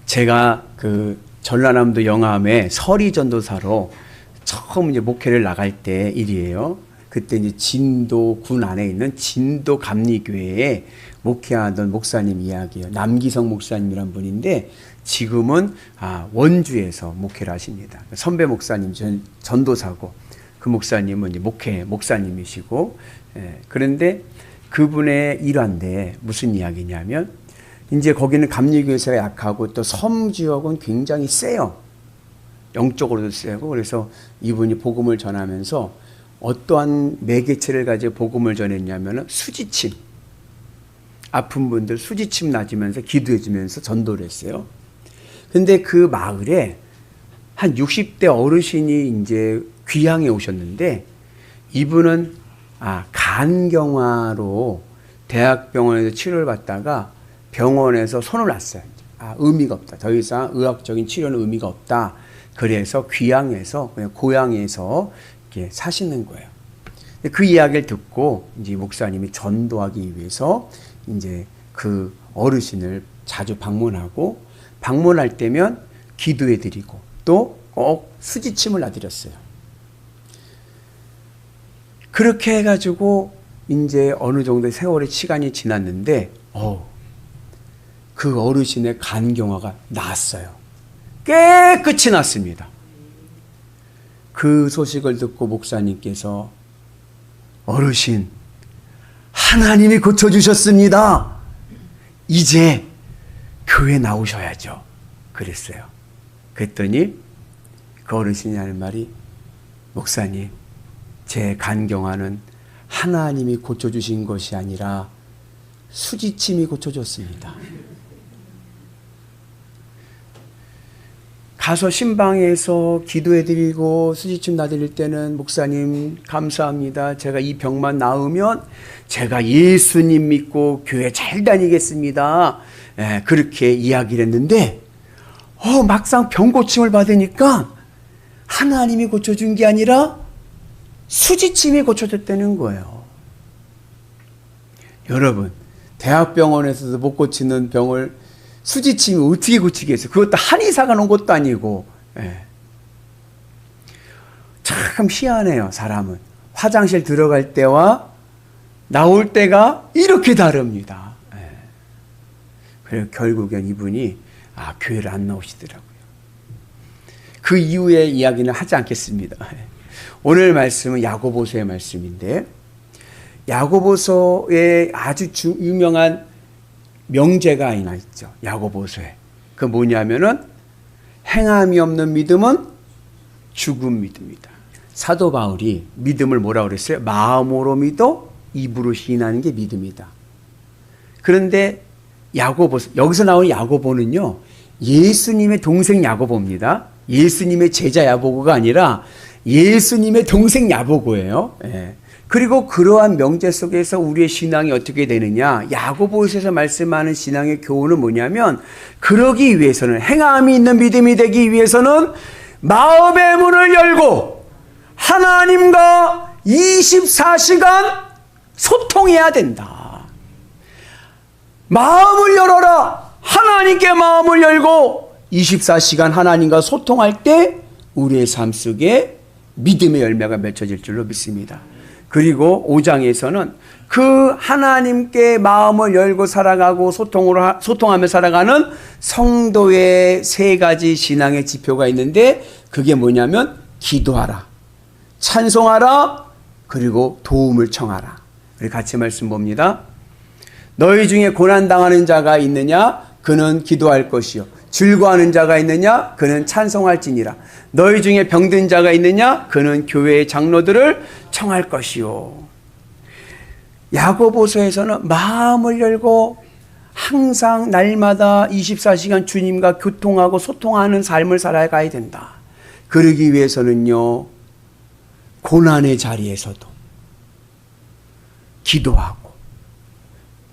제가 그 전라남도 영암에 서리 전도사로 처음 이제 목회를 나갈 때 일이에요. 그때 이제 진도 군 안에 있는 진도 감리교회에 목회하던 목사님 이야기예요. 남기성 목사님이란 분인데 지금은 원주에서 목회를 하십니다. 선배 목사님 전도사고 그 목사님은 이제 목사님이시고, 그런데 그분의 일환데 무슨 이야기냐면 이제 거기는 감리교회가 약하고 또 섬 지역은 굉장히 세요. 영적으로도 세고. 그래서 이분이 복음을 전하면서 어떠한 매개체를 가지고 복음을 전했냐면 수지침, 아픈 분들 수지침 놔주면서 기도해 주면서 전도를 했어요. 근데 그 마을에 한 60대 어르신이 이제 귀향에 오셨는데 이분은 간경화로 대학병원에서 치료를 받다가 병원에서 손을 놨어요. 의미가 없다. 더 이상 의학적인 치료는 의미가 없다. 그래서 귀향해서 그냥 고향에서 이렇게 사시는 거예요. 그 이야기를 듣고 이제 목사님이 전도하기 위해서 이제 그 어르신을 자주 방문하고, 방문할 때면 기도해 드리고 또 꼭 수지침을 놔드렸어요. 그렇게 해가지고 이제 어느 정도 세월의 시간이 지났는데 그 어르신의 간경화가 났어요. 깨끗이 났습니다. 그 소식을 듣고 목사님께서 어르신, 하나님이 고쳐주셨습니다. 이제 교회 나오셔야죠. 그랬어요. 그랬더니 그 어르신이 하는 말이, 목사님, 제 간경화는 하나님이 고쳐주신 것이 아니라 수지침이 고쳐줬습니다. 가서 신방에서 기도해드리고 수지침 놔드릴 때는 목사님 감사합니다. 제가 이 병만 나으면 제가 예수님 믿고 교회 잘 다니겠습니다. 그렇게 이야기를 했는데 막상 병 고침을 받으니까 하나님이 고쳐준 게 아니라 수지침이 고쳐졌다는 거예요. 여러분, 대학병원에서도 못 고치는 병을 수지침이 어떻게 고치겠어요? 그것도 한의사가 놓은 것도 아니고. 참 희한해요. 사람은 화장실 들어갈 때와 나올 때가 이렇게 다릅니다. 그래서 결국엔 이분이 교회를 안 나오시더라고요. 그 이후의 이야기는 하지 않겠습니다. 오늘 말씀은 야고보서의 말씀인데, 야고보서에 아주 유명한 명제가 하나 있죠. 야고보서에. 그 뭐냐면은 행함이 없는 믿음은 죽은 믿음이다. 사도 바울이 믿음을 뭐라고 그랬어요? 마음으로 믿어 입으로 시인하는 게 믿음이다. 그런데 야고보서, 여기서 나오는 야고보는요, 예수님의 동생 야고보입니다. 예수님의 제자 야고보가 아니라 예수님의 동생 야고보예요. 그리고 그러한 명제 속에서 우리의 신앙이 어떻게 되느냐, 야고보서에서 말씀하는 신앙의 교훈은 뭐냐면, 그러기 위해서는, 행함이 있는 믿음이 되기 위해서는 마음의 문을 열고 하나님과 24시간 소통해야 된다. 마음을 열어라. 하나님께 마음을 열고 24시간 하나님과 소통할 때 우리의 삶 속에 믿음의 열매가 맺혀질 줄로 믿습니다. 그리고 5장에서는 그 하나님께 마음을 열고 살아가고 소통하며 살아가는 성도의 3가지 신앙의 지표가 있는데, 그게 뭐냐면 기도하라, 찬송하라, 그리고 도움을 청하라. 우리 같이 말씀 봅니다. 너희 중에 고난당하는 자가 있느냐? 그는 기도할 것이요. 즐거워하는 자가 있느냐? 그는 찬송할지니라. 너희 중에 병든 자가 있느냐? 그는 교회의 장로들을 청할 것이요. 야고보서에서는 마음을 열고 항상 날마다 24시간 주님과 교통하고 소통하는 삶을 살아가야 된다. 그러기 위해서는요, 고난의 자리에서도 기도하고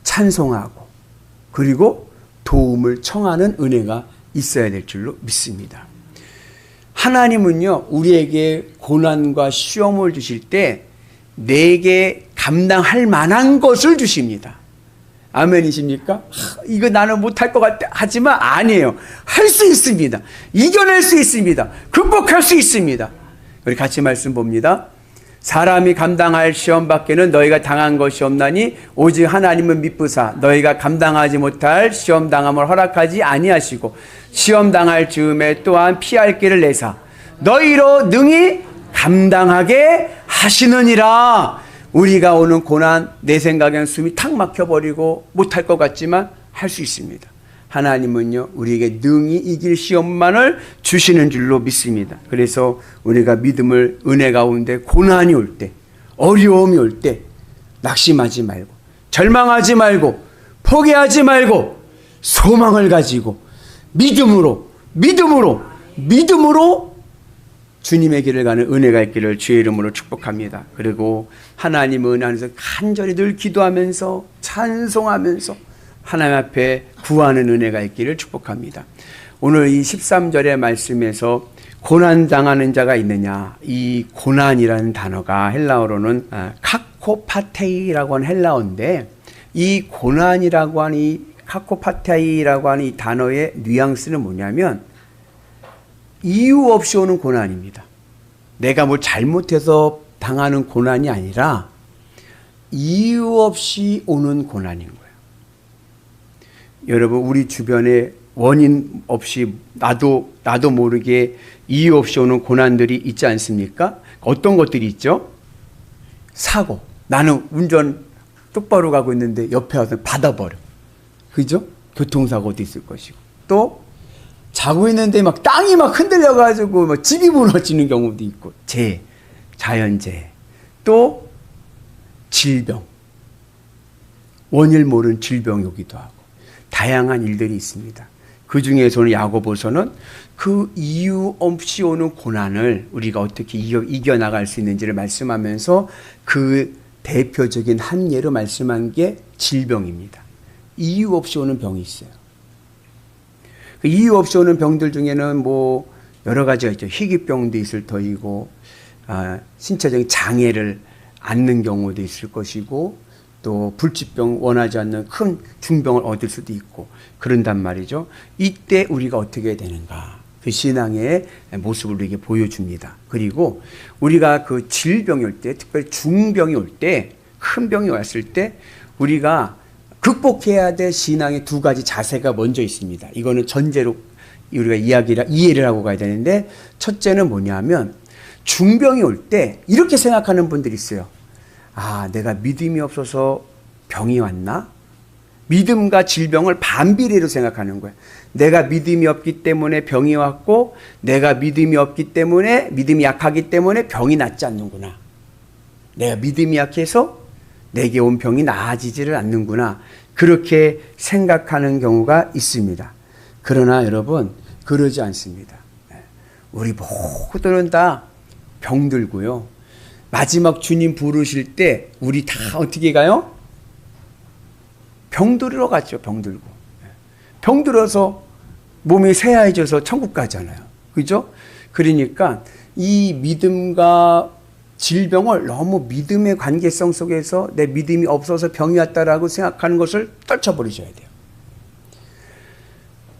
찬송하고 그리고 도움을 청하는 은혜가 있어야 될 줄로 믿습니다. 하나님은요, 우리에게 고난과 시험을 주실 때 내게 감당할 만한 것을 주십니다. 아멘이십니까? 이거 나는 못할 것 같아. 하지만 아니에요. 할 수 있습니다. 이겨낼 수 있습니다. 극복할 수 있습니다. 우리 같이 말씀 봅니다. 사람이 감당할 시험 밖에는 너희가 당한 것이 없나니 오직 하나님은 미쁘사 너희가 감당하지 못할 시험 당함을 허락하지 아니하시고 시험 당할 즈음에 또한 피할 길을 내사 너희로 능히 감당하게 하시느니라. 우리가 오는 고난, 내 생각엔 숨이 탁 막혀버리고 못할 것 같지만 할 수 있습니다. 하나님은요, 우리에게 능히 이길 시험만을 주시는 줄로 믿습니다. 그래서 우리가 믿음을 은혜 가운데 고난이 올 때, 어려움이 올 때 낙심하지 말고, 절망하지 말고, 포기하지 말고, 소망을 가지고 믿음으로 주님의 길을 가는 은혜가 있기를 주의 이름으로 축복합니다. 그리고 하나님의 은혜 안에서 간절히 늘 기도하면서 찬송하면서 하나님 앞에 구하는 은혜가 있기를 축복합니다. 오늘 이 13절의 말씀에서 고난당하는 자가 있느냐, 이 고난이라는 단어가 헬라어로는 카코파테이라고 하는 헬라어인데, 이 고난이라고 하는 이 카코파테이라고 하는 이 단어의 뉘앙스는 뭐냐면 이유 없이 오는 고난입니다. 내가 뭘 잘못해서 당하는 고난이 아니라 이유 없이 오는 고난인 거예요. 여러분, 우리 주변에 원인 없이 나도 모르게 이유 없이 오는 고난들이 있지 않습니까? 어떤 것들이 있죠? 사고. 나는 운전 똑바로 가고 있는데 옆에 와서 받아버려. 그죠? 교통사고도 있을 것이고. 또 자고 있는데 막 땅이 막 흔들려가지고 막 집이 무너지는 경우도 있고. 자연재해. 또 질병. 원인 모르는 질병이 오기도 하고. 다양한 일들이 있습니다. 그 중에서는 야고보서는 그 이유 없이 오는 고난을 우리가 어떻게 이겨나갈 수 있는지를 말씀하면서 그 대표적인 한 예로 말씀한 게 질병입니다. 이유 없이 오는 병이 있어요. 그 이유 없이 오는 병들 중에는 뭐 여러 가지가 있죠. 희귀병도 있을 터이고, 신체적인 장애를 앓는 경우도 있을 것이고, 또 불치병 원하지 않는 큰 중병을 얻을 수도 있고 그런단 말이죠. 이때 우리가 어떻게 되는가, 그 신앙의 모습을 우리에게 보여줍니다. 그리고 우리가 그 질병이 올 때, 특별히 중병이 올 때, 큰 병이 왔을 때 우리가 극복해야 될 신앙의 두 가지 자세가 먼저 있습니다. 이거는 전제로 우리가 이해를 하고 가야 되는데, 첫째는 뭐냐면 중병이 올 때 이렇게 생각하는 분들이 있어요. 내가 믿음이 없어서 병이 왔나? 믿음과 질병을 반비례로 생각하는 거예요. 내가 믿음이 없기 때문에 병이 왔고, 내가 믿음이 없기 때문에, 믿음이 약하기 때문에 병이 낫지 않는구나. 내가 믿음이 약해서 내게 온 병이 나아지지를 않는구나. 그렇게 생각하는 경우가 있습니다. 그러나 여러분, 그러지 않습니다. 우리 모두는 다 병들고요. 마지막 주님 부르실 때 우리 다 어떻게 가요? 병들으러 갔죠. 병들어서 몸이 새하얘져서 천국 가잖아요. 그죠? 그러니까 이 믿음과 질병을 너무 믿음의 관계성 속에서 내 믿음이 없어서 병이 왔다라고 생각하는 것을 떨쳐버리셔야 돼요.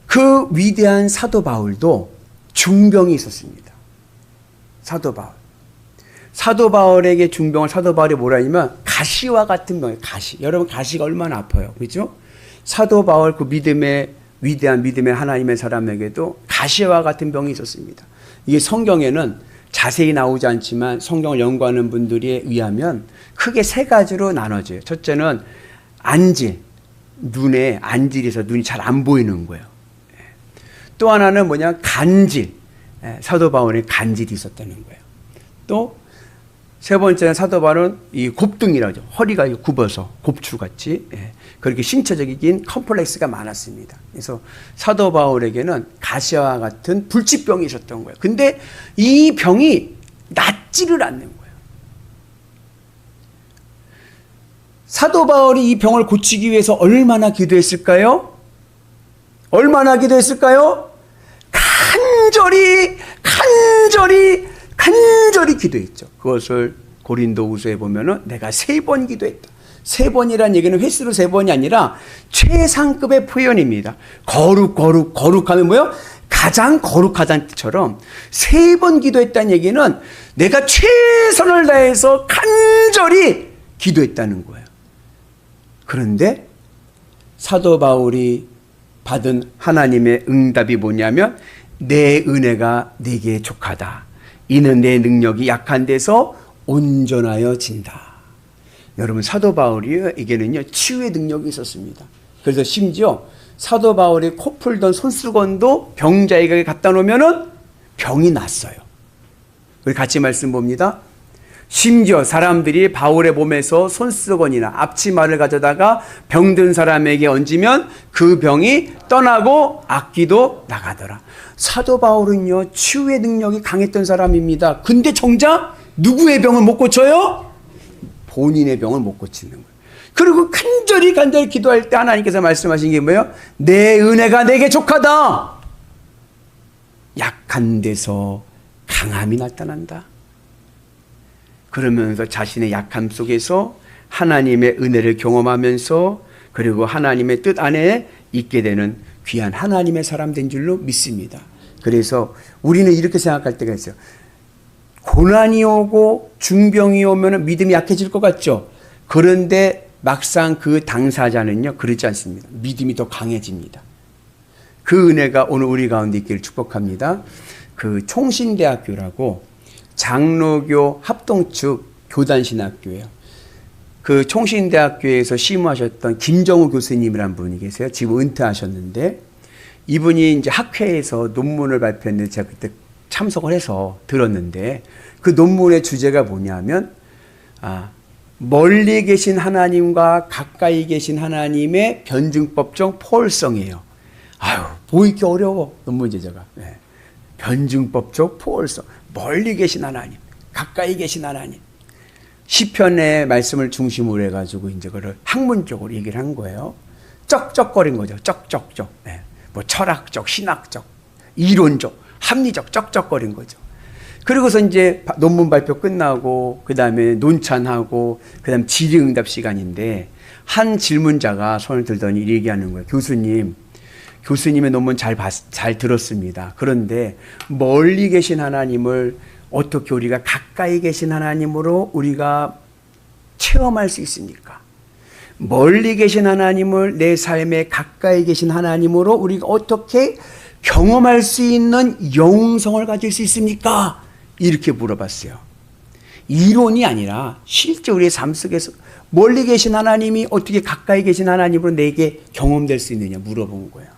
그 위대한 사도 바울도 중병이 있었습니다. 사도 바울에게 중병을 사도 바울이 뭐라 하냐면 가시와 같은 병이에요. 여러분, 가시가 얼마나 아파요. 그렇죠? 사도 바울, 그 위대한 믿음의 하나님의 사람에게도 가시와 같은 병이 있었습니다. 이게 성경에는 자세히 나오지 않지만 성경을 연구하는 분들에 의하면 크게 세 가지로 나눠져요. 첫째는 안질, 눈에 안질이 있어서 눈이 잘 안 보이는 거예요. 또 하나는 간질, 사도 바울에 간질이 있었다는 거예요. 또 세 번째는 사도 바울은 이 곱등이라죠. 허리가 굽어서 곱추같이 그렇게 신체적인 컴플렉스가 많았습니다. 그래서 사도 바울에게는 가시와 같은 불치병이 있었던 거예요. 근데 이 병이 낫지를 않는 거예요. 사도 바울이 이 병을 고치기 위해서 얼마나 기도했을까요? 간절히 기도했죠. 그것을 고린도후서에 보면은 내가 3번 기도했다. 3번이라는 얘기는 횟수로 3번이 아니라 최상급의 표현입니다. 거룩하면 뭐요? 가장 거룩하다는 뜻처럼 3번 기도했다는 얘기는 내가 최선을 다해서 간절히 기도했다는 거예요. 그런데 사도 바울이 받은 하나님의 응답이 뭐냐면 내 은혜가 네게 족하다. 이는 내 능력이 약한 데서 온전하여 진다. 여러분 사도 바울에게는요 치유의 능력이 있었습니다. 그래서 심지어 사도 바울이 코 풀던 손수건도 병자에게 갖다 놓으면은 병이 났어요. 우리 같이 말씀 봅니다. 심지어 사람들이 바울의 몸에서 손수건이나 앞치마를 가져다가 병든 사람에게 얹으면 그 병이 떠나고 악기도 나가더라. 사도 바울은요 치유의 능력이 강했던 사람입니다. 근데 정작 누구의 병을 못 고쳐요? 본인의 병을 못 고치는 거예요. 그리고 간절히 기도할 때 하나님께서 말씀하신 게 뭐예요? 내 은혜가 내게 족하다. 약한 데서 강함이 나타난다. 그러면서 자신의 약함 속에서 하나님의 은혜를 경험하면서 그리고 하나님의 뜻 안에 있게 되는 귀한 하나님의 사람 된 줄로 믿습니다. 그래서 우리는 이렇게 생각할 때가 있어요. 고난이 오고 중병이 오면 믿음이 약해질 것 같죠? 그런데 막상 그 당사자는요 그렇지 않습니다. 믿음이 더 강해집니다. 그 은혜가 오늘 우리 가운데 있기를 축복합니다. 그 총신대학교라고 장로교 합동측 교단신학교예요. 그 총신대학교에서 심우하셨던 김정우 교수님이라는 분이 계세요. 지금 은퇴하셨는데 이분이 이제 학회에서 논문을 발표했는데 제가 그때 참석을 해서 들었는데 그 논문의 주제가 뭐냐면 멀리 계신 하나님과 가까이 계신 하나님의 변증법적 포월성이에요. 아유 보이기 어려워 논문 제자가. 네. 변증법적 포월성. 멀리 계신 하나님, 가까이 계신 하나님. 시편의 말씀을 중심으로 해가지고 이제 그걸 학문적으로 얘기를 한 거예요. 쩍쩍거린 거죠. 쩍쩍쩍. 네. 뭐 철학적, 신학적, 이론적, 합리적 쩍쩍거린 거죠. 그리고서 이제 논문 발표 끝나고 그 다음에 논찬하고 그 다음 질의응답 시간인데 한 질문자가 손을 들더니 얘기하는 거예요. 교수님의 논문 잘 들었습니다. 그런데 멀리 계신 하나님을 어떻게 우리가 가까이 계신 하나님으로 우리가 체험할 수 있습니까? 멀리 계신 하나님을 내 삶에 가까이 계신 하나님으로 우리가 어떻게 경험할 수 있는 영성을 가질 수 있습니까? 이렇게 물어봤어요. 이론이 아니라 실제 우리의 삶 속에서 멀리 계신 하나님이 어떻게 가까이 계신 하나님으로 내게 경험될 수 있느냐 물어본 거예요.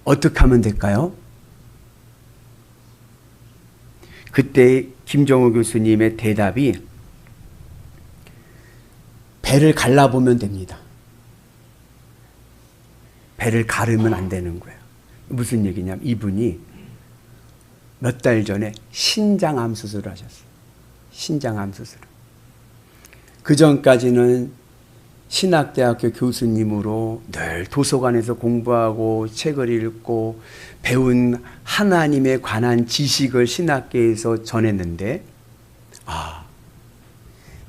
어떻게 하면 될까요? 그때 김정우 교수님의 대답이 배를 갈라보면 됩니다. 배를 가르면 안 되는 거예요. 무슨 얘기냐면 이분이 몇 달 전에 신장암 수술을 하셨어요. 신장암 수술. 그 전까지는 신학대학교 교수님으로 늘 도서관에서 공부하고 책을 읽고 배운 하나님에 관한 지식을 신학계에서 전했는데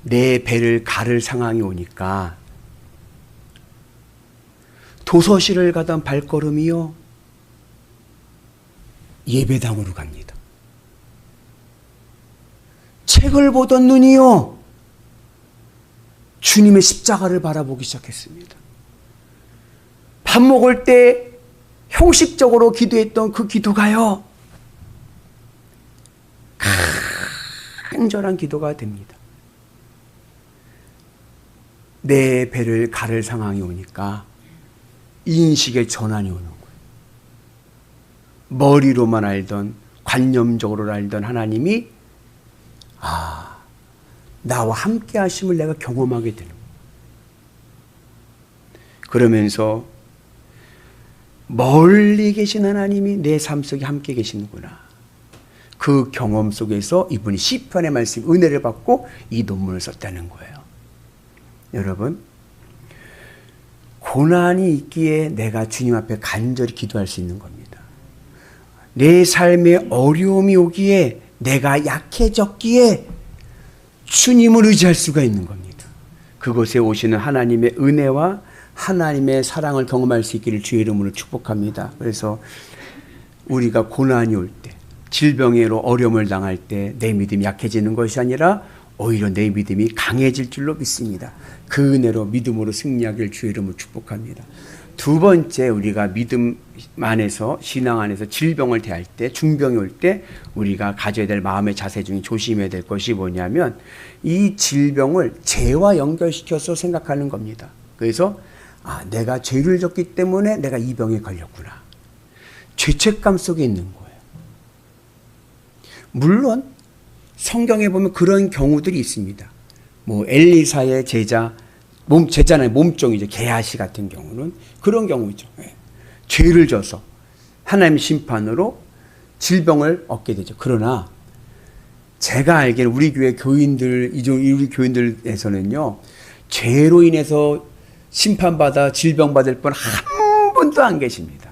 내 배를 가를 상황이 오니까 도서실을 가던 발걸음이요 예배당으로 갑니다. 책을 보던 눈이요 주님의 십자가를 바라보기 시작했습니다. 밥 먹을 때 형식적으로 기도했던 그 기도가요 간절한 기도가 됩니다. 내 배를 가를 상황이 오니까 인식의 전환이 오는 거예요. 머리로만 알던 관념적으로 알던 하나님이 나와 함께 하심을 내가 경험하게 되는 거예요. 그러면서 멀리 계신 하나님이 내 삶 속에 함께 계시는구나. 그 경험 속에서 이분이 시편의 말씀 은혜를 받고 이 논문을 썼다는 거예요. 여러분 고난이 있기에 내가 주님 앞에 간절히 기도할 수 있는 겁니다. 내 삶에 어려움이 오기에 내가 약해졌기에 주님을 의지할 수가 있는 겁니다. 그곳에 오시는 하나님의 은혜와 하나님의 사랑을 경험할 수 있기를 주의 이름으로 축복합니다. 그래서 우리가 고난이 올 때, 질병으로 어려움을 당할 때 내 믿음이 약해지는 것이 아니라 오히려 내 믿음이 강해질 줄로 믿습니다. 그 은혜로 믿음으로 승리하기를 주의 이름으로 축복합니다. 두 번째, 우리가 믿음 안에서, 신앙 안에서 질병을 대할 때, 중병이 올 때 우리가 가져야 될 마음의 자세 중에 조심해야 될 것이 뭐냐면 이 질병을 죄와 연결시켜서 생각하는 겁니다. 그래서 내가 죄를 졌기 때문에 내가 이 병에 걸렸구나. 죄책감 속에 있는 거예요. 물론 성경에 보면 그런 경우들이 있습니다. 뭐 엘리사의 제자잖아요. 몸종이죠. 게하시 같은 경우는 그런 경우죠. 죄를 져서 하나님 심판으로 질병을 얻게 되죠. 그러나 제가 알기로는 우리 교회 교인들, 우리 교인들에서는요, 죄로 인해서 심판받아 질병받을 분 한 분도 안 계십니다.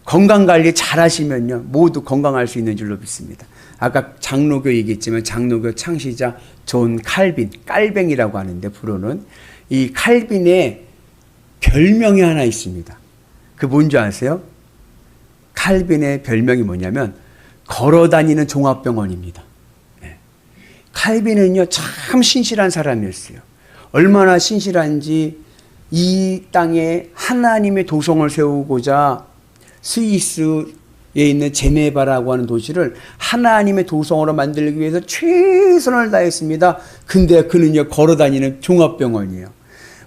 건강관리 잘 하시면요, 모두 건강할 수 있는 줄로 믿습니다. 아까 장로교 얘기했지만 장로교 창시자 존 칼빈, 깔뱅이라고 하는데 부르는 이 칼빈의 별명이 하나 있습니다. 그 뭔지 아세요? 칼빈의 별명이 뭐냐면 걸어다니는 종합병원입니다. 칼빈은요, 참 신실한 사람이었어요. 얼마나 신실한지 이 땅에 하나님의 도성을 세우고자 스위스에 있는 제네바라고 하는 도시를 하나님의 도성으로 만들기 위해서 최선을 다했습니다. 근데 그는요, 걸어다니는 종합병원이에요.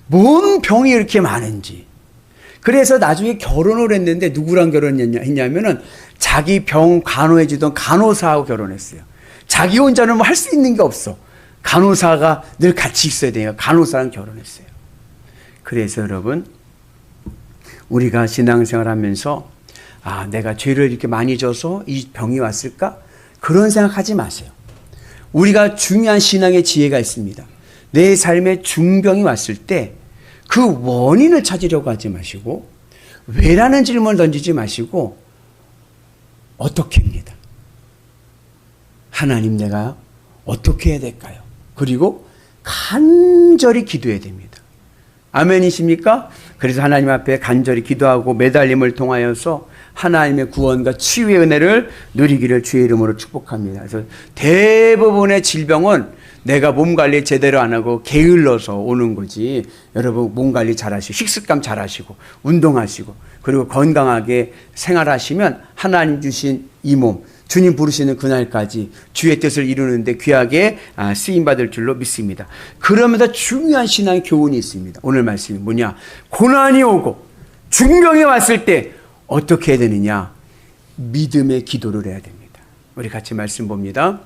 뭔 병이 이렇게 많은지. 그래서 나중에 결혼을 했는데 누구랑 결혼했냐면은 자기 병 간호해주던 간호사하고 결혼했어요. 자기 혼자는 뭐 할 수 있는 게 없어. 간호사가 늘 같이 있어야 돼요. 간호사랑 결혼했어요. 그래서 여러분, 우리가 신앙생활 하면서 내가 죄를 이렇게 많이 져서 이 병이 왔을까? 그런 생각하지 마세요. 우리가 중요한 신앙의 지혜가 있습니다. 내 삶에 중병이 왔을 때 그 원인을 찾으려고 하지 마시고, 왜라는 질문을 던지지 마시고, 어떻게 합니다. 하나님, 내가 어떻게 해야 될까요? 그리고 간절히 기도해야 됩니다. 아멘이십니까? 그래서 하나님 앞에 간절히 기도하고 매달림을 통하여서 하나님의 구원과 치유의 은혜를 누리기를 주의 이름으로 축복합니다. 그래서 대부분의 질병은 내가 몸 관리 제대로 안 하고 게을러서 오는 거지. 여러분, 몸 관리 잘 하시고 식습관 잘 하시고 운동하시고 그리고 건강하게 생활하시면 하나님 주신 이 몸, 주님 부르시는 그날까지 주의 뜻을 이루는데 귀하게 쓰임받을 줄로 믿습니다. 그러면서 중요한 신앙 교훈이 있습니다. 오늘 말씀이 뭐냐? 고난이 오고 중병이 왔을 때 어떻게 해야 되느냐? 믿음의 기도를 해야 됩니다. 우리 같이 말씀 봅니다.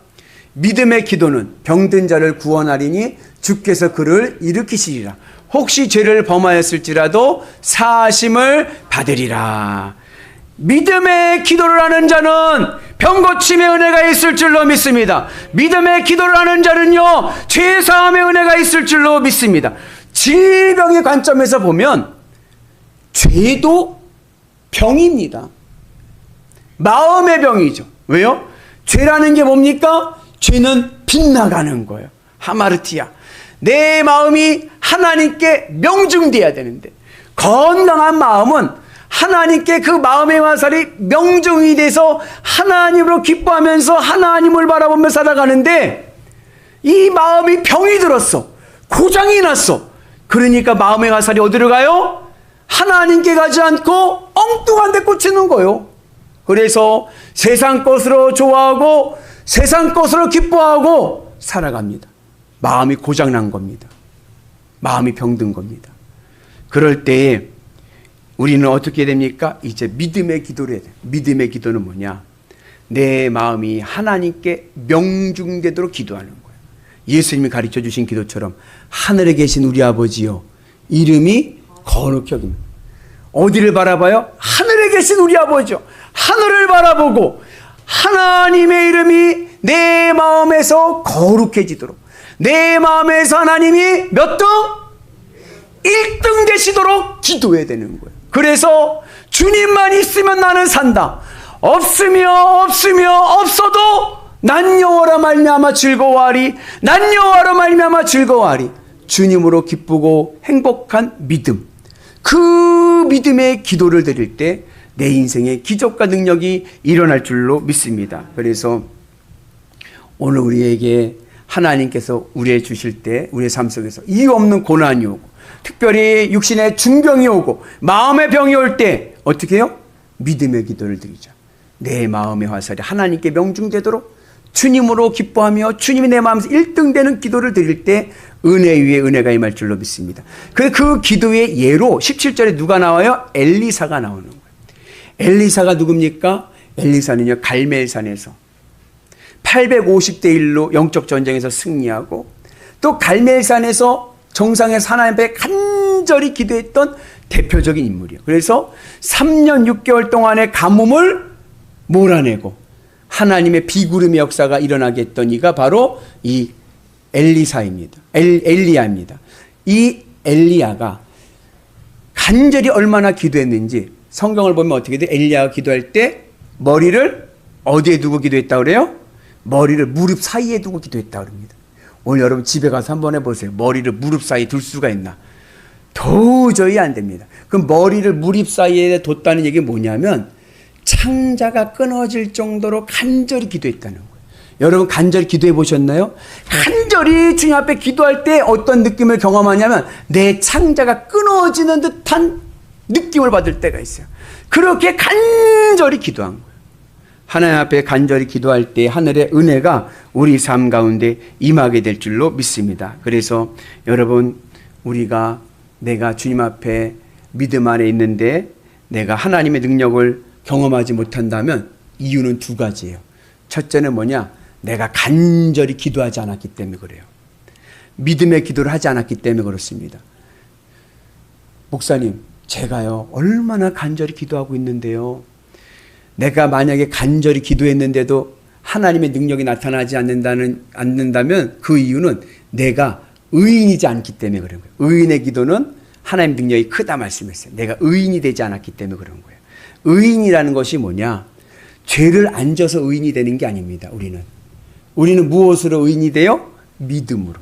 믿음의 기도는 병든 자를 구원하리니 주께서 그를 일으키시리라. 혹시 죄를 범하였을지라도 사하심을 받으리라. 믿음의 기도를 하는 자는 병고침의 은혜가 있을 줄로 믿습니다. 믿음의 기도를 하는 자는요, 죄사함의 은혜가 있을 줄로 믿습니다. 질병의 관점에서 보면 죄도 병입니다. 마음의 병이죠. 왜요? 죄라는 게 뭡니까? 죄는 빗나가는 거예요. 하마르티아. 내 마음이 하나님께 명중돼야 되는데, 건강한 마음은 하나님께 그 마음의 화살이 명중이 돼서 하나님으로 기뻐하면서 하나님을 바라보며 살아가는데, 이 마음이 병이 들었어. 고장이 났어. 그러니까 마음의 화살이 어디로 가요? 하나님께 가지 않고 엉뚱한 데 꽂히는 거예요. 그래서 세상 것으로 좋아하고 세상 것으로 기뻐하고 살아갑니다. 마음이 고장난 겁니다. 마음이 병든 겁니다. 그럴 때에 우리는 어떻게 됩니까? 이제 믿음의 기도를 해야 돼요. 믿음의 기도는 뭐냐? 내 마음이 하나님께 명중되도록 기도하는 거예요. 예수님이 가르쳐 주신 기도처럼 하늘에 계신 우리 아버지요, 이름이 거룩히 여깁니다. 어디를 바라봐요? 하늘에 계신 우리 아버지요. 하늘을 바라보고 하나님의 이름이 내 마음에서 거룩해지도록, 내 마음에서 하나님이 몇 등? 1등 되시도록 기도해야 되는 거예요. 그래서 주님만 있으면 나는 산다. 없어도 난 여호와로 말미암아 즐거워하리. 난 여호와로 말미암아 즐거워하리. 주님으로 기쁘고 행복한 믿음, 그 믿음의 기도를 드릴 때 내 인생의 기적과 능력이 일어날 줄로 믿습니다. 그래서 오늘 우리에게 하나님께서 우리에 주실 때 우리의 삶 속에서 이유 없는 고난이 오고 특별히 육신의 중병이 오고 마음의 병이 올 때 어떻게 해요? 믿음의 기도를 드리자. 내 마음의 화살이 하나님께 명중되도록 주님으로 기뻐하며 주님이 내 마음에서 1등 되는 기도를 드릴 때 은혜 위에 은혜가 임할 줄로 믿습니다. 그 기도의 예로 17절에 누가 나와요? 엘리사가 나오는 거예요. 엘리사가 누굽니까? 엘리사는요, 갈멜산에서 850대 1로 영적 전쟁에서 승리하고 또 갈멜산에서 정상에서 하나님 앞에 간절히 기도했던 대표적인 인물이에요. 그래서 3년 6개월 동안의 가뭄을 몰아내고 하나님의 비구름의 역사가 일어나게 했던 이가 바로 이 엘리사입니다. 엘리야입니다. 이 엘리야가 간절히 얼마나 기도했는지 성경을 보면 어떻게 돼? 엘리야가 기도할 때 머리를 어디에 두고 기도했다고 그래요? 머리를 무릎 사이에 두고 기도했다고 합니다. 오늘 여러분 집에 가서 한번 해보세요. 머리를 무릎 사이에 둘 수가 있나? 도저히 안 됩니다. 그럼 머리를 무릎 사이에 뒀다는 얘기가 뭐냐면 창자가 끊어질 정도로 간절히 기도했다는 거예요. 여러분 간절히 기도해 보셨나요? 간절히 주님 앞에 기도할 때 어떤 느낌을 경험하냐면 내 창자가 끊어지는 듯한 느낌을 받을 때가 있어요. 그렇게 간절히 기도한 거예요. 하나님 앞에 간절히 기도할 때 하늘의 은혜가 우리 삶 가운데 임하게 될 줄로 믿습니다. 그래서 여러분 내가 주님 앞에 믿음 안에 있는데 내가 하나님의 능력을 경험하지 못한다면 이유는 두 가지예요. 첫째는 뭐냐? 내가 간절히 기도하지 않았기 때문에 그래요. 믿음의 기도를 하지 않았기 때문에 그렇습니다. 목사님, 제가요 얼마나 간절히 기도하고 있는데요, 내가 만약에 간절히 기도했는데도 하나님의 능력이 나타나지 않는다면 그 이유는 내가 의인이지 않기 때문에 그런 거예요. 의인의 기도는 하나님 능력이 크다 말씀했어요. 내가 의인이 되지 않았기 때문에 그런 거예요. 의인이라는 것이 뭐냐? 죄를 안 져서 의인이 되는 게 아닙니다. 우리는 무엇으로 의인이 돼요? 믿음으로.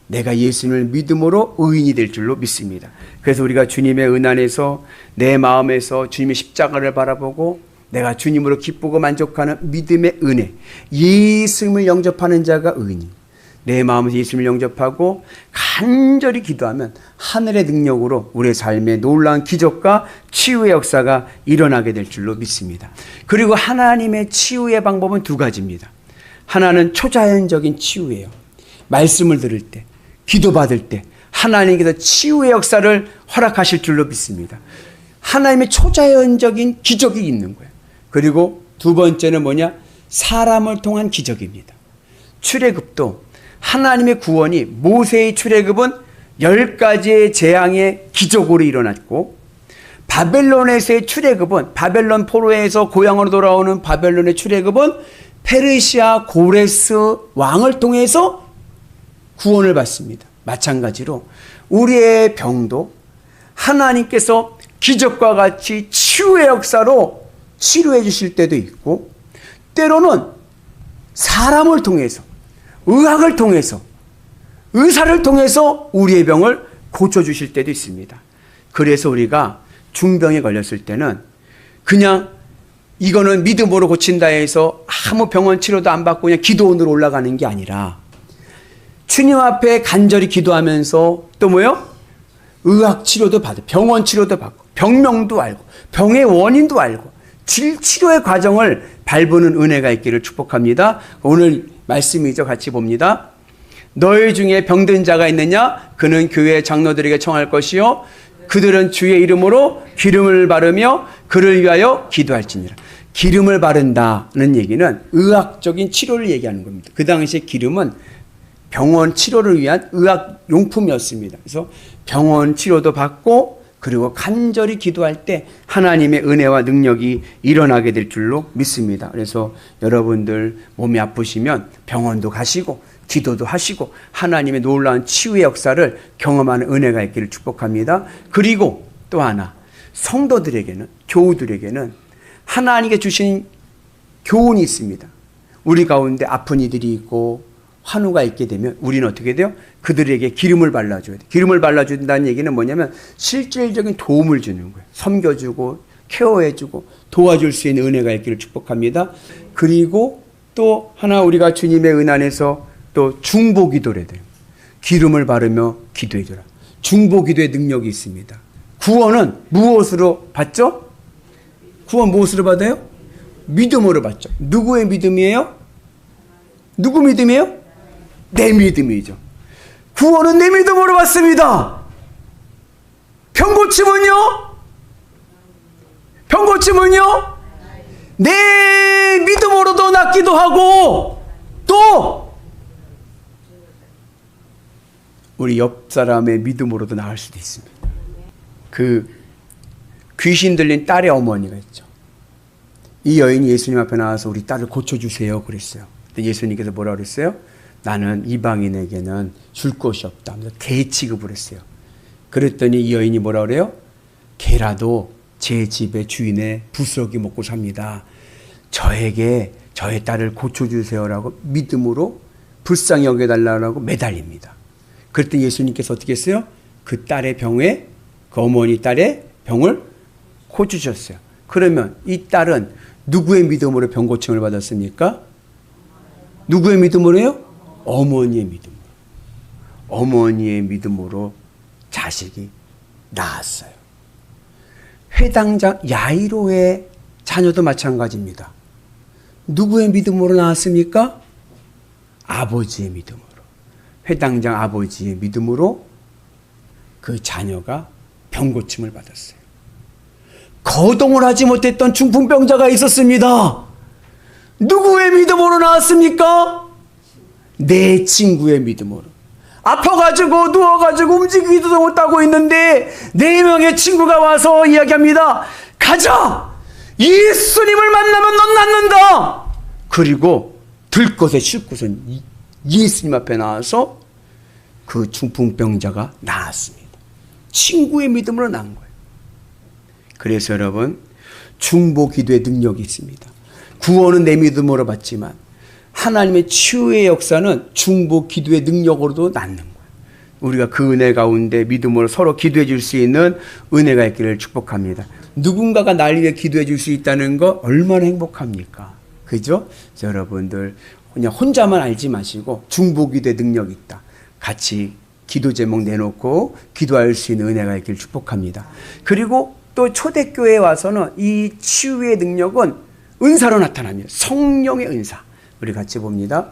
내가 예수님을 믿음으로 의인이 될 줄로 믿습니다. 그래서 우리가 주님의 은안에서 내 마음에서 주님의 십자가를 바라보고 내가 주님으로 기쁘고 만족하는 믿음의 은혜, 예수님을 영접하는 자가 의인이, 내 마음에서 예수님을 영접하고 간절히 기도하면 하늘의 능력으로 우리의 삶에 놀라운 기적과 치유의 역사가 일어나게 될 줄로 믿습니다. 그리고 하나님의 치유의 방법은 두 가지입니다. 하나는 초자연적인 치유예요. 말씀을 들을 때, 기도받을 때 하나님께서 치유의 역사를 허락하실 줄로 믿습니다. 하나님의 초자연적인 기적이 있는 거예요. 그리고 두 번째는 뭐냐? 사람을 통한 기적입니다. 출애굽도 하나님의 구원이, 모세의 출애굽은 10가지의 재앙의 기적으로 일어났고, 바벨론에서의 출애굽은, 바벨론 포로에서 고향으로 돌아오는 바벨론의 출애굽은 페르시아 고레스 왕을 통해서 구원을 받습니다. 마찬가지로 우리의 병도 하나님께서 기적과 같이 치유의 역사로 치료해 주실 때도 있고, 때로는 사람을 통해서, 의학을 통해서, 의사를 통해서 우리의 병을 고쳐주실 때도 있습니다. 그래서 우리가 중병에 걸렸을 때는 그냥 이거는 믿음으로 고친다 해서 아무 병원 치료도 안 받고 그냥 기도원으로 올라가는 게 아니라 주님 앞에 간절히 기도하면서 또 뭐요? 의학 치료도 받고 병원 치료도 받고 병명도 알고 병의 원인도 알고 치료의 과정을 밟는 은혜가 있기를 축복합니다. 오늘 말씀이죠. 같이 봅니다. 너희 중에 병든 자가 있느냐? 그는 교회 장로들에게 청할 것이요 그들은 주의 이름으로 기름을 바르며 그를 위하여 기도할지니라. 기름을 바른다는 얘기는 의학적인 치료를 얘기하는 겁니다. 그 당시에 기름은 병원 치료를 위한 의학 용품이었습니다. 그래서 병원 치료도 받고 그리고 간절히 기도할 때 하나님의 은혜와 능력이 일어나게 될 줄로 믿습니다. 그래서 여러분들 몸이 아프시면 병원도 가시고 기도도 하시고 하나님의 놀라운 치유의 역사를 경험하는 은혜가 있기를 축복합니다. 그리고 또 하나, 성도들에게는, 교우들에게는 하나님께 주신 교훈이 있습니다. 우리 가운데 아픈 이들이 있고 환우가 있게 되면 우리는 어떻게 돼요? 그들에게 기름을 발라줘야 돼. 기름을 발라준다는 얘기는 뭐냐면 실질적인 도움을 주는 거예요. 섬겨주고 케어해주고 도와줄 수 있는 은혜가 있기를 축복합니다. 그리고 또 하나 우리가 주님의 은 안에서 또 중보 기도를 해야 돼요. 기름을 바르며 기도해줘라. 중보 기도의 능력이 있습니다. 구원은 무엇으로 받죠? 구원 무엇으로 받아요? 믿음으로 받죠. 누구의 믿음이에요? 누구 믿음이에요? 내 믿음이죠. 구원은 내 믿음으로 받습니다. 병 고침은요? 병 고침은요? 내 믿음으로도 낫기도 하고 또 우리 옆 사람의 믿음으로도 나을 수도 있습니다. 그 귀신 들린 딸의 어머니가 있죠. 이 여인이 예수님 앞에 나와서 우리 딸을 고쳐주세요 그랬어요. 근데 예수님께서 뭐라 그랬어요? 나는 이방인에게는 줄 것이 없다 하면서 개 취급을 했어요. 그랬더니 이 여인이 뭐라 그래요? 개라도 제 집의 주인의 부스러기 먹고 삽니다. 저에게 저의 딸을 고쳐주세요라고 믿음으로 불쌍히 여겨달라고 매달립니다. 그랬더니 예수님께서 어떻게 했어요? 그 딸의 병에 그 어머니 딸의 병을 고치셨어요. 그러면 이 딸은 누구의 믿음으로 병 고침을 받았습니까? 누구의 믿음으로요? 어머니의 믿음으로. 어머니의 믿음으로 자식이 낳았어요. 회당장 야이로의 자녀도 마찬가지입니다. 누구의 믿음으로 낳았습니까? 아버지의 믿음으로. 회당장 아버지의 믿음으로 그 자녀가 병고침을 받았어요. 거동을 하지 못했던 중풍병자가 있었습니다. 누구의 믿음으로 나왔습니까? 내 친구의 믿음으로. 아파가지고 누워가지고 움직이지도 못하고 있는데 4명의 친구가 와서 이야기합니다. 가자! 예수님을 만나면 넌 낫는다! 그리고 들것에 싣고선 예수님 앞에 나와서 그 중풍병자가 나았습니다. 친구의 믿음으로 난 거예요. 그래서 여러분, 중보 기도의 능력이 있습니다. 구원은 내 믿음으로 받지만 하나님의 치유의 역사는 중보 기도의 능력으로도 낫는 거예요. 우리가 그 은혜 가운데 믿음으로 서로 기도해 줄 수 있는 은혜가 있기를 축복합니다. 누군가가 날 위해 기도해 줄 수 있다는 거 얼마나 행복합니까? 그죠? 여러분들 그냥 혼자만 알지 마시고 중보 기도의 능력이 있다. 같이 기도 제목 내놓고 기도할 수 있는 은혜가 있기를 축복합니다. 그리고 또 초대교회에 와서는 이 치유의 능력은 은사로 나타납니다. 성령의 은사. 우리 같이 봅니다.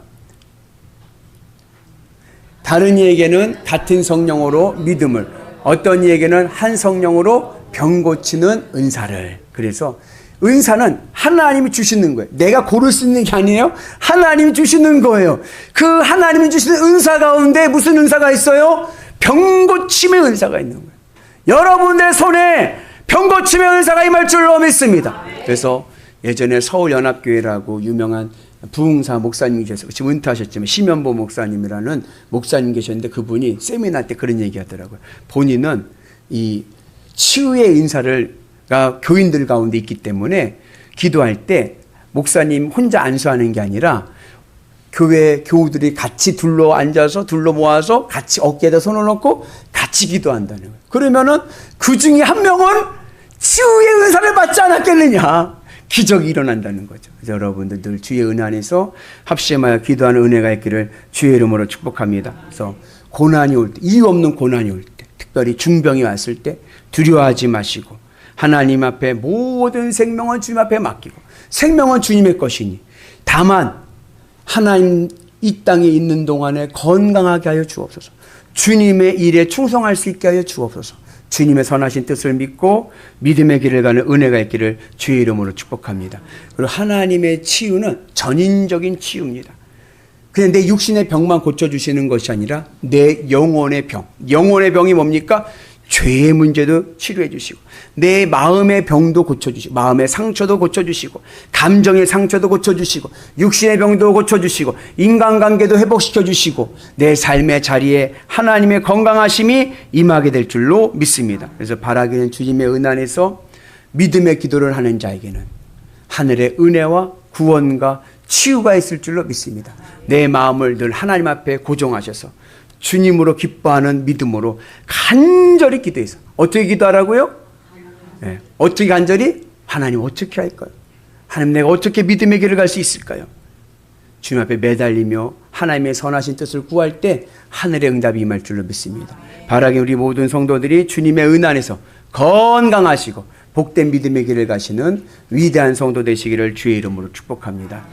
다른 이에게는 같은 성령으로 믿음을, 어떤 이에게는 한 성령으로 병 고치는 은사를. 그래서 은사는 하나님이 주시는 거예요. 내가 고를 수 있는 게 아니에요. 하나님이 주시는 거예요. 그 하나님이 주시는 은사 가운데 무슨 은사가 있어요? 병 고침의 은사가 있는 거예요. 여러분의 손에 병 고침의 은사가 임할 줄로 믿습니다. 그래서 예전에 서울연합교회라고 유명한 부흥사 목사님이 계셔서 지금 은퇴하셨지만 심연보 목사님이라는 목사님 계셨는데 그분이 세미나 때 그런 얘기 하더라고요. 본인은 이 치유의 인사가 교인들 가운데 있기 때문에 기도할 때 목사님 혼자 안수하는 게 아니라 교회 교우들이 같이 둘러 앉아서 둘러 모아서 같이 어깨에다 손을 놓고 같이 기도한다는 거예요. 그러면은 그 중에 한 명은 치유의 은사를 받지 않았겠느냐. 기적이 일어난다는 거죠. 그래서 여러분들 늘 주의 은혜 안에서 합심하여 기도하는 은혜가 있기를 주의 이름으로 축복합니다. 그래서 고난이 올 때, 이유 없는 고난이 올 때, 특별히 중병이 왔을 때 두려워하지 마시고 하나님 앞에 모든 생명은 주님 앞에 맡기고 생명은 주님의 것이니 다만 하나님 이 땅에 있는 동안에 건강하게 하여 주옵소서. 주님의 일에 충성할 수 있게 하여 주옵소서. 주님의 선하신 뜻을 믿고 믿음의 길을 가는 은혜가 있기를 주의 이름으로 축복합니다. 그리고 하나님의 치유는 전인적인 치유입니다. 그냥 내 육신의 병만 고쳐주시는 것이 아니라 내 영혼의 병. 영혼의 병이 뭡니까? 죄의 문제도 치료해 주시고 내 마음의 병도 고쳐주시고 마음의 상처도 고쳐주시고 감정의 상처도 고쳐주시고 육신의 병도 고쳐주시고 인간관계도 회복시켜 주시고 내 삶의 자리에 하나님의 건강하심이 임하게 될 줄로 믿습니다. 그래서 바라기는 주님의 은 안에서 믿음의 기도를 하는 자에게는 하늘의 은혜와 구원과 치유가 있을 줄로 믿습니다. 내 마음을 늘 하나님 앞에 고정하셔서 주님으로 기뻐하는 믿음으로 간절히 기도해서 어떻게 기도하라고요? 네. 어떻게 간절히? 하나님 어떻게 할까요? 하나님 내가 어떻게 믿음의 길을 갈 수 있을까요? 주님 앞에 매달리며 하나님의 선하신 뜻을 구할 때 하늘의 응답이 임할 줄로 믿습니다. 바라기 우리 모든 성도들이 주님의 은 안에서 건강하시고 복된 믿음의 길을 가시는 위대한 성도 되시기를 주의 이름으로 축복합니다.